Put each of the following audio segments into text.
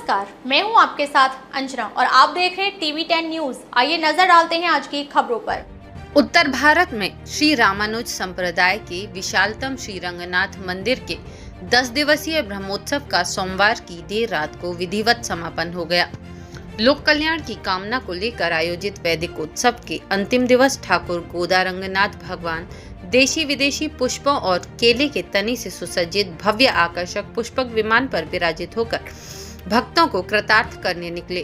नमस्कार, मैं हूं आपके साथ अंजना और आप देख रहे हैं टीवी 10 न्यूज। आइए नजर डालते हैं आज की खबरों पर। उत्तर भारत में श्री रामानुज संप्रदाय के विशालतम श्री रंगनाथ मंदिर के 10 दिवसीय ब्रह्मोत्सव का सोमवार की देर रात को विधिवत समापन हो गया। लोक कल्याण की कामना को लेकर आयोजित वैदिक उत्सव के अंतिम दिवस ठाकुर गोदा रंगनाथ भगवान देशी विदेशी पुष्पों और केले के तने से सुसज्जित भव्य आकर्षक पुष्पक विमान पर विराजित होकर भक्तों को कृतार्थ करने निकले।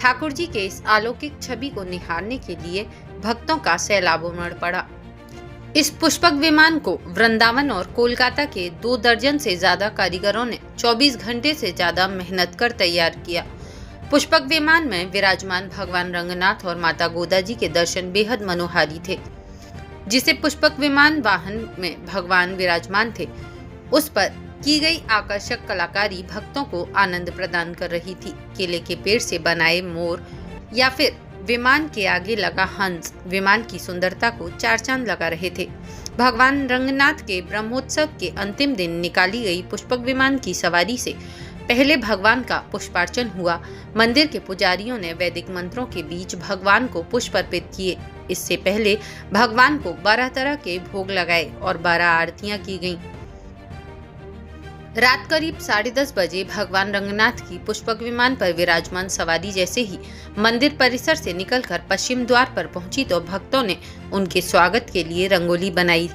ठाकुर जी के इस अलौकिक छवि को निहारने के लिए भक्तों का सैलाब उमड़ पड़ा। इस पुष्पक विमान को वृंदावन और कोलकाता के 2 दर्जन से ज्यादा कारीगरों ने 24 घंटे से ज्यादा मेहनत कर तैयार किया। पुष्पक विमान में विराजमान भगवान रंगनाथ और माता गोदा जी के दर्शन बेहद मनोहारी थे। जिसे पुष्पक विमान वाहन में भगवान विराजमान थे, उस पर की गई आकर्षक कलाकारी भक्तों को आनंद प्रदान कर रही थी। केले के पेड़ से बनाए मोर या फिर विमान के आगे लगा हंस विमान की सुंदरता को 4 चांद लगा रहे थे। भगवान रंगनाथ के ब्रह्मोत्सव के अंतिम दिन निकाली गई पुष्पक विमान की सवारी से पहले भगवान का पुष्पार्चन हुआ। मंदिर के पुजारियों ने वैदिक मंत्रों के बीच भगवान को पुष्प अर्पित किए। इससे पहले भगवान को 12 तरह के भोग लगाए और 12 आरतियां की गईं। रात करीब 10:30 बजे भगवान रंगनाथ की पुष्पक विमान पर विराजमान सवारी जैसे ही मंदिर परिसर से निकलकर पश्चिम द्वार पर पहुंची तो भक्तों ने उनके स्वागत के लिए रंगोली बनाई।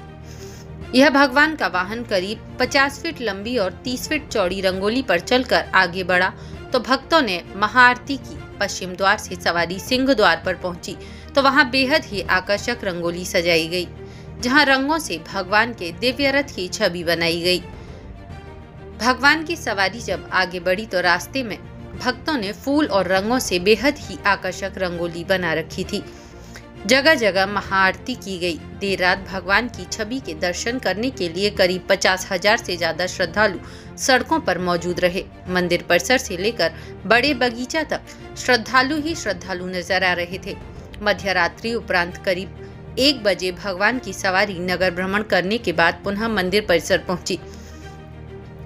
यह भगवान का वाहन करीब 50 फीट लंबी और 30 फीट चौड़ी रंगोली पर चलकर आगे बढ़ा तो भक्तों ने महाआरती की। पश्चिम द्वार से सवारी सिंह द्वार पर पहुंची तो वहां बेहद ही आकर्षक रंगोली सजाई गई, जहां रंगों से भगवान के दिव्य रथ की छवि बनाई गई। भगवान की सवारी जब आगे बढ़ी तो रास्ते में भक्तों ने फूल और रंगों से बेहद ही आकर्षक रंगोली बना रखी थी। जगह जगह महाआरती की गई। देर रात भगवान की छवि के दर्शन करने के लिए करीब 50,000 से ज्यादा श्रद्धालु सड़कों पर मौजूद रहे। मंदिर परिसर से लेकर बड़े बगीचा तक श्रद्धालु ही श्रद्धालु नजर आ रहे थे। मध्य रात्रि उपरांत करीब 1 बजे भगवान की सवारी नगर भ्रमण करने के बाद पुनः मंदिर परिसर पहुंची,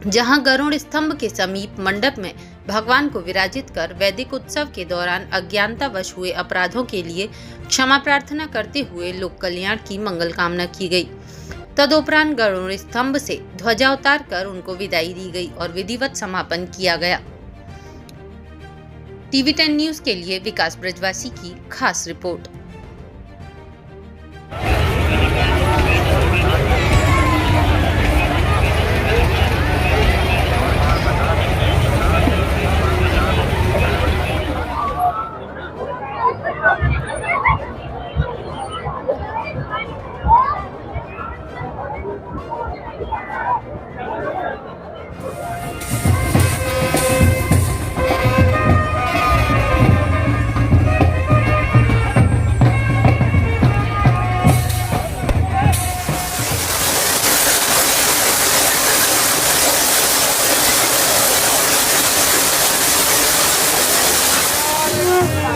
जहां गरुड़ स्तंभ के समीप मंडप में भगवान को विराजित कर वैदिक उत्सव के दौरान अज्ञानतावश हुए अपराधों के लिए क्षमा प्रार्थना करते हुए लोक कल्याण की मंगल कामना की गई। तदुपरांत गरुड़ स्तंभ से ध्वजा उतार कर उनको विदाई दी गई और विधिवत समापन किया गया। टीवी 10 न्यूज के लिए विकास ब्रजवासी की खास रिपोर्ट।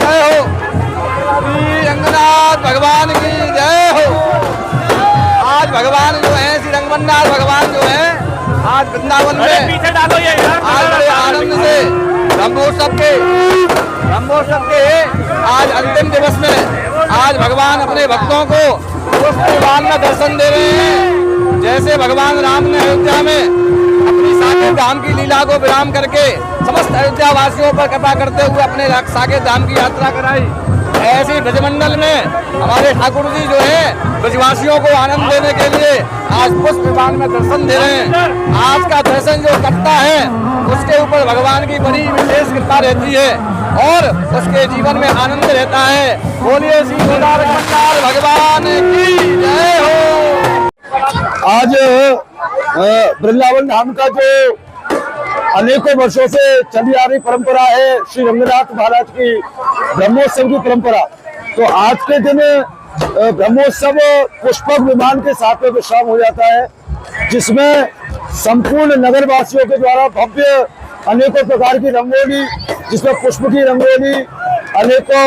जय हो श्री रंगनाथ भगवान की जय हो। आज भगवान जो है श्री रंगनाथ भगवान जो है आज वृंदावन में आज बड़े आनंद से ब्रह्मोत्सव के आज अंतिम दिवस में आज भगवान अपने भक्तों को उस विमान में दर्शन दे रहे हैं। जैसे भगवान राम ने अयोध्या में अपनी साकेत धाम की लीला को विराम करके समस्त अयोध्या वासियों पर कृपा करते हुए अपने साकेत धाम की यात्रा कराई, ऐसे ब्रजमंडल में हमारे ठाकुर जी जो है ब्रजवासियों को आनंद देने के लिए आज पुष्प विमान में दर्शन दे रहे हैं। आज का दर्शन जो करता है उसके ऊपर भगवान की बड़ी विशेष कृपा रहती है और उसके जीवन में आनंद रहता है। बोलिए श्री गोदा रंगनाथ भगवान की जय हो। आज वृंदावन धाम का जो अनेकों वर्षों से चली आ रही परंपरा है श्री रंगनाथ महाराज की ब्रह्मोत्सव की परंपरा, तो आज के दिन ब्रह्मोत्सव पुष्पक विमान के साथ में विश्राम हो जाता है, जिसमें संपूर्ण नगर वासियों के द्वारा भव्य अनेकों प्रकार की रंगोली, जिसमें पुष्प की रंगोली, अनेकों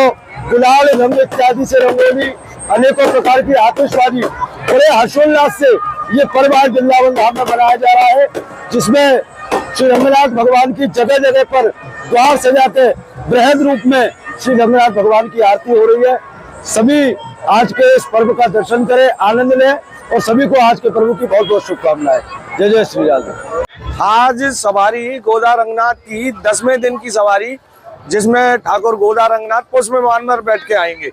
गुलाल रंग इत्यादि से रंगोली, अनेकों प्रकार की आतिशबाजी बड़े हर्षोल्लास से ये पर्व आज वृंदावन धाम में मनाया जा रहा है, जिसमें श्री रंगनाथ भगवान की जगह जगह पर द्वार सजा के बृहद रूप में श्री रंगनाथ भगवान की आरती हो रही है। सभी आज के इस पर्व का दर्शन करें, आनंद लें और सभी को आज के पर्व की बहुत बहुत शुभकामनाएं। जय जय श्री राम। आज सवारी गोदा रंगनाथ की 10वें दिन की सवारी, जिसमें ठाकुर गोदा रंगनाथ पुष्प विमान पर बैठ के आएंगे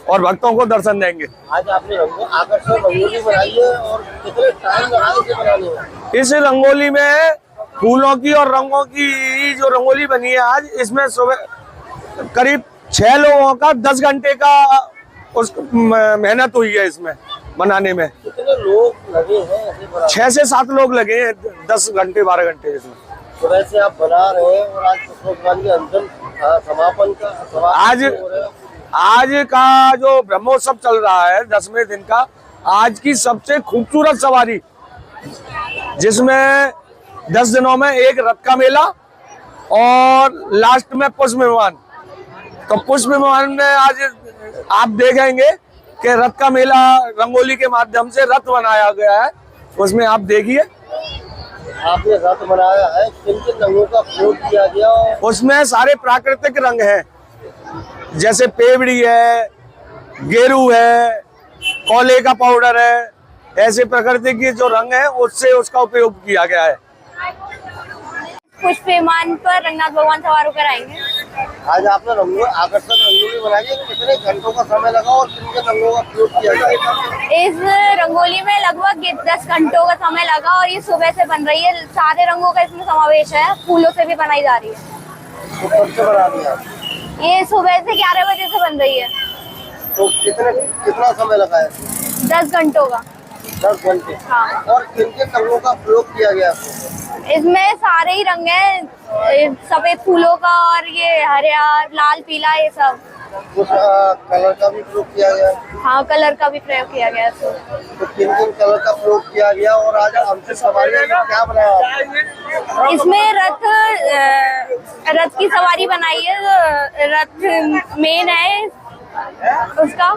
और भक्तों को दर्शन देंगे। आज आपने आकर्षक रंगोली बनाई है और कितने टाइम लगा इसे बनाने में? इस रंगोली में फूलों की और रंगों की जो रंगोली बनी है आज, इसमें सुबह करीब 6 लोगों का 10 घंटे का उस मेहनत हुई है इसमें बनाने में। कितने लोग लगे हैं ऐसे बनाने? 6 से 7 लोग लगे हैं, 10 घंटे 12 घंटे इसमें। तो वैसे आप बना रहे हैं और आज पुष्पोत्सव के अंतिम समापन का आज का जो ब्रह्मोत्सव चल रहा है 10वें दिन का, आज की सबसे खूबसूरत सवारी, जिसमें 10 दिनों में एक रथ का मेला और लास्ट में पुष्प विमान। तो पुष्प विमान में आज आप देखेंगे कि रथ का मेला रंगोली के माध्यम से रथ बनाया गया है, उसमें आप देखिए। आपने रथ बनाया है, किन किन रंगों का प्रयोग किया गया? उसमें सारे प्राकृतिक रंग हैं, जैसे पेवड़ी है, गेरू है, कोले का पाउडर है, ऐसे प्रकृति की जो रंग है उससे उसका उपयोग किया गया है। पुष्प विमान पर रंगनाथ भगवान सवार होकर आएंगे। आज आपने आकर्षक रंगोली बनाई है, कितने घंटों का समय लगा और किन किन रंगों का प्रयोग किया गया? इस रंगोली में लगभग 10 घंटों का समय लगा और ये सुबह से बन रही है। सारे रंगों का इसमें समावेश है, फूलों से भी बनाई जा रही है। तो कब से बना रही है? ये सुबह से 11 बजे से बन रही है। तो कितना समय लगा है? 10 घंटों का। 10 घंटे। हाँ। और किन किन रंगों का प्रयोग किया गया? इसमें सारे ही रंग हैं, सफेद फूलों का और ये हरा, लाल, पीला, ये सब। कुछ कलर का भी प्रयोग किया गया? हाँ, कलर का भी प्रयोग किया गया है। तो किन किन कलर का प्रयोग किया गया और आज हमसे सवारी में क्या बनाया? इसमें रथ की सवारी बनाई है। रथ मेन है उसका।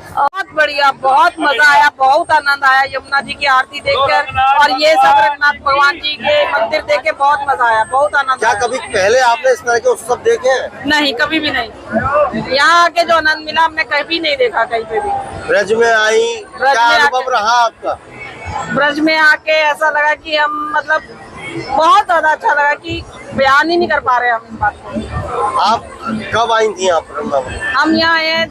बहुत बढ़िया, बहुत मजा आया, बहुत आनंद आया यमुना जी की आरती देखकर और ये सब रंगनाथ भगवान जी के मंदिर देख के बहुत मजा आया, बहुत आनंद क्या आया। कभी पहले आपने इस तरह के उत्सव देखे हैं? नहीं, कभी भी नहीं। यहाँ आके जो आनंद मिला हमने कभी नहीं देखा कहीं पे भी। ब्रज में आई, क्या अनुभव रहा आपका? ब्रज में आके ऐसा लगा कि हम मतलब बहुत ज्यादा अच्छा लगा कि बयान ही नहीं कर पा रहे हम इस बात को। आप कब आई थी यहाँ पर वृंदावन? हम यहाँ आए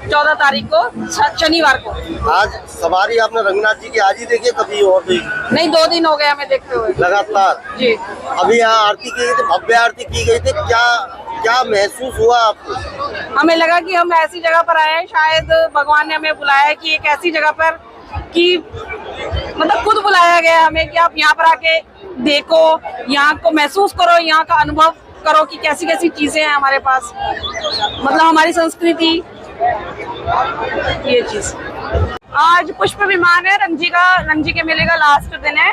14 तारीख को, शनिवार को। आज सवारी आपने रंगनाथ जी की आज ही देखी, कभी और भी? नहीं, 2 दिन हो गए हमें देखते हुए लगातार जी। अभी यहाँ आरती की गई थी, भव्य आरती की गई थी, क्या महसूस हुआ आपको? हमें लगा कि हम ऐसी जगह पर आए हैं, शायद भगवान ने हमें बुलाया है कि एक ऐसी जगह पर कि मतलब खुद बुलाया गया है हमें कि आप यहाँ पर आके देखो, यहाँ को महसूस करो, यहाँ का अनुभव करो कि कैसी कैसी चीजें हैं हमारे पास, मतलब हमारी संस्कृति, ये चीज। आज पुष्प विमान है, रंग जी के मेले का लास्ट दिन है।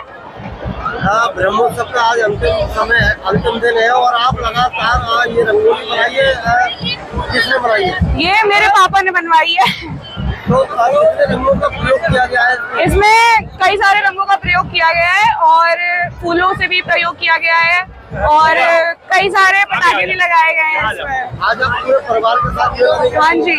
हाँ, ब्रह्मोत्सव का आज अंतिम दिन है और आप लगातार आज ये रंगोली बनाई है, किसने बनाई है? ये मेरे पापा ने बनवाई है। तो कितने रंगों का प्रयोग किया गया है? इसमें कई सारे रंगों का प्रयोग किया गया है और फूलों से भी प्रयोग किया गया है और कई सारे पटाखे भी लगाए गए हैं इसमें। आज आप पूरे परिवार के साथ? हाँ जी।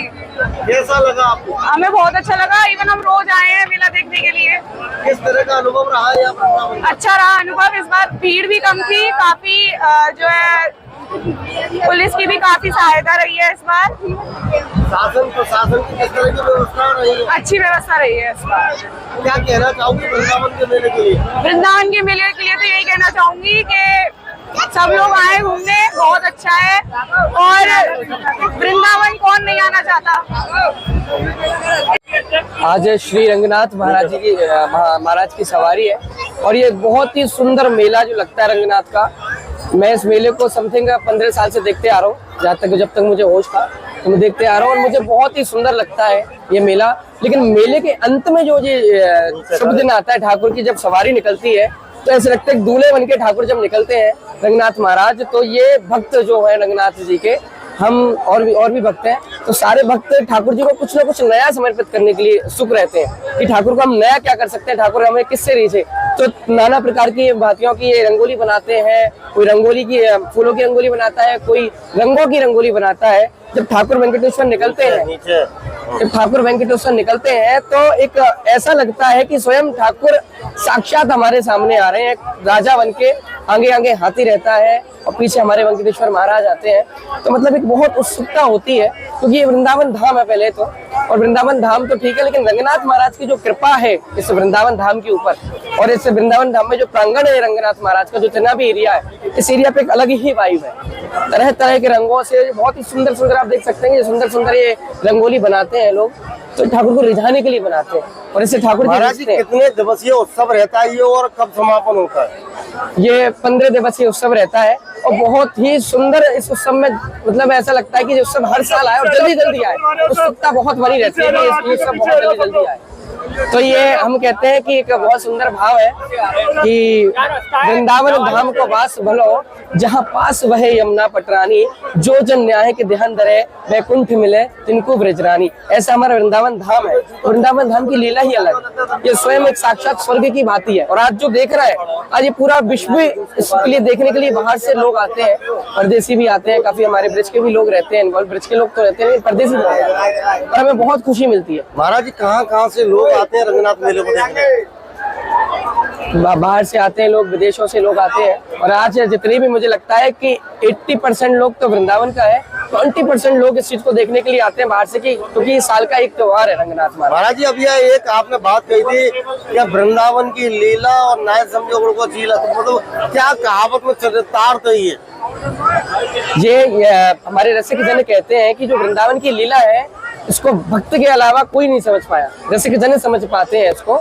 कैसा लगा आपको? हमें बहुत अच्छा लगा, इवन हम रोज आए हैं मेला देखने के लिए। किस तरह का अनुभव रहा है यहाँ पर? अच्छा रहा अनुभव। इस बार भीड़ भी कम थी, काफी जो है पुलिस की भी काफी सहायता रही है इस बार। शासन प्रशासन की किस तरह की व्यवस्था रही है? अच्छी व्यवस्था रही है इस बार। क्या कहना चाहूंगी वृंदावन के मेले के लिए? वृंदावन के मेले के लिए तो यही कहना चाहूंगी कि सब लोग आए घूमने, बहुत अच्छा है और वृंदावन कौन नहीं आना चाहता। आज श्री रंगनाथ महाराज की सवारी है और ये बहुत ही सुंदर मेला जो लगता है रंगनाथ का। मैं इस मेले को समथिंग 15 साल से देखते आ रहा हूँ, जब तक मुझे होश था तो मैं देखते आ रहा हूँ और मुझे बहुत ही सुंदर लगता है ये मेला। लेकिन मेले के अंत में जो ये शुभ दिन आता है, ठाकुर की जब सवारी निकलती है तो ऐसे लगता है दूल्हे बन के ठाकुर जब निकलते हैं रंगनाथ महाराज, तो ये भक्त जो है रंगनाथ जी के, हम और भी भक्त हैं, तो सारे भक्त ठाकुर जी को कुछ ना कुछ नया समर्पित करने के लिए उत्सुक रहते हैं कि ठाकुर को हम नया क्या कर सकते हैं, ठाकुर हमें किससे रीझे। तो नाना प्रकार की भांतियों की ये रंगोली बनाते हैं। कोई रंगोली की फूलों की रंगोली बनाता है, कोई रंगों की रंगोली बनाता है। जब ठाकुर वेंकटेश्वर निकलते हैं तो एक ऐसा लगता है कि स्वयं ठाकुर साक्षात हमारे सामने आ रहे हैं। राजा बन के आगे आगे हाथी रहता है और पीछे हमारे वेंकटेश्वर महाराज आते हैं। तो मतलब एक बहुत उत्सुकता होती है, क्योंकि ये वृंदावन धाम है पहले तो, और वृंदावन धाम तो ठीक है, लेकिन रंगनाथ महाराज की जो कृपा है इस वृंदावन धाम के ऊपर, और इस वृंदावन धाम में जो प्रांगण है रंगनाथ महाराज का, जो जितना भी एरिया है, इस एरिया पे एक अलग ही वाइब है। तरह तरह के रंगों से बहुत ही सुंदर सुंदर आप देख सकते हैं, ये सुंदर सुंदर ये रंगोली बनाते हैं लोग, तो ठाकुर को रिझाने के लिए बनाते हैं। और इससे ठाकुर महाराज जी कितने दिवसीय उत्सव रहता है ये, और कब समापन होता है? ये 15 दिवसीय उत्सव रहता है और बहुत ही सुंदर इस उत्सव में मतलब ऐसा लगता है कि ये उत्सव हर साल आए और जल्दी जल्दी आए। उत्सुकता बहुत बनी रहती है कि ये उत्सव बहुत जल्दी जल्दी आए। तो ये हम कहते हैं कि एक बहुत सुंदर भाव है कि वृंदावन धाम को वास भलो, जहाँ पास वह यमुना पटरानी, जो जन न्याय के ध्यान धरे वैकुंठ मिले तिनको ब्रजरानी। ऐसा हमारा वृंदावन धाम है। वृंदावन धाम की लीला ही अलग है, ये स्वयं एक साक्षात स्वर्ग की भांति है। और आज जो देख रहा है, आज ये पूरा विश्व इसके लिए देखने के लिए बाहर से लोग आते हैं, परदेसी भी आते हैं, काफी हमारे ब्रज के भी लोग रहते हैं, ब्रज के लोग तो रहते हैं, परदेसी भी रहते हैं, और हमें बहुत खुशी मिलती है। महाराज जी कहाँ से लोग आते हैं रंगनाथ मेले को देखने? बाहर से आते हैं लोग, विदेशों से लोग आते हैं। और आज जितने भी मुझे लगता है कि 80% लोग तो वृंदावन का है, 20% लोग इस चीज को देखने के लिए आते हैं बाहर से, क्योंकि साल का एक त्योहार है रंगनाथ महाराज जी। अब यह एक आपने बात कही थी कि वृंदावन की लीला और नाय समझो को झीला, तो मतलब क्या कहावत में चरितार्थ है ये हमारे रसिक जन कहते हैं कि जो वृंदावन की लीला है इसको भक्त के अलावा कोई नहीं समझ पाया। रसिक जन समझ पाते हैं इसको,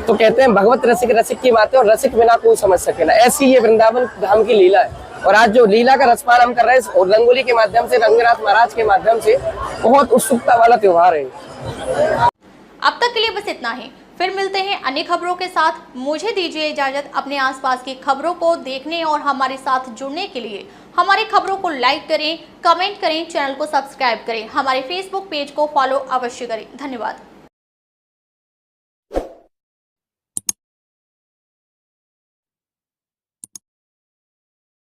तो कहते हैं भगवत रसिक रसिक की बातें और रसिक बिना कोई समझ सके ना। ऐसी ये वृंदावन धाम की लीला है। और आज जो लीला का रसपान हम कर रहे हैं और रंगोली के माध्यम से, रंगनाथ महाराज के माध्यम से, बहुत उत्सुकता वाला त्योहार है। अब तक के लिए बस इतना ही, फिर मिलते हैं अन्य खबरों के साथ। मुझे दीजिए इजाजत। अपने आसपास की खबरों को देखने और हमारे साथ जुड़ने के लिए हमारी खबरों को लाइक करें, कमेंट करें, चैनल को सब्सक्राइब करें, हमारे फेसबुक पेज को फॉलो अवश्य करें। धन्यवाद।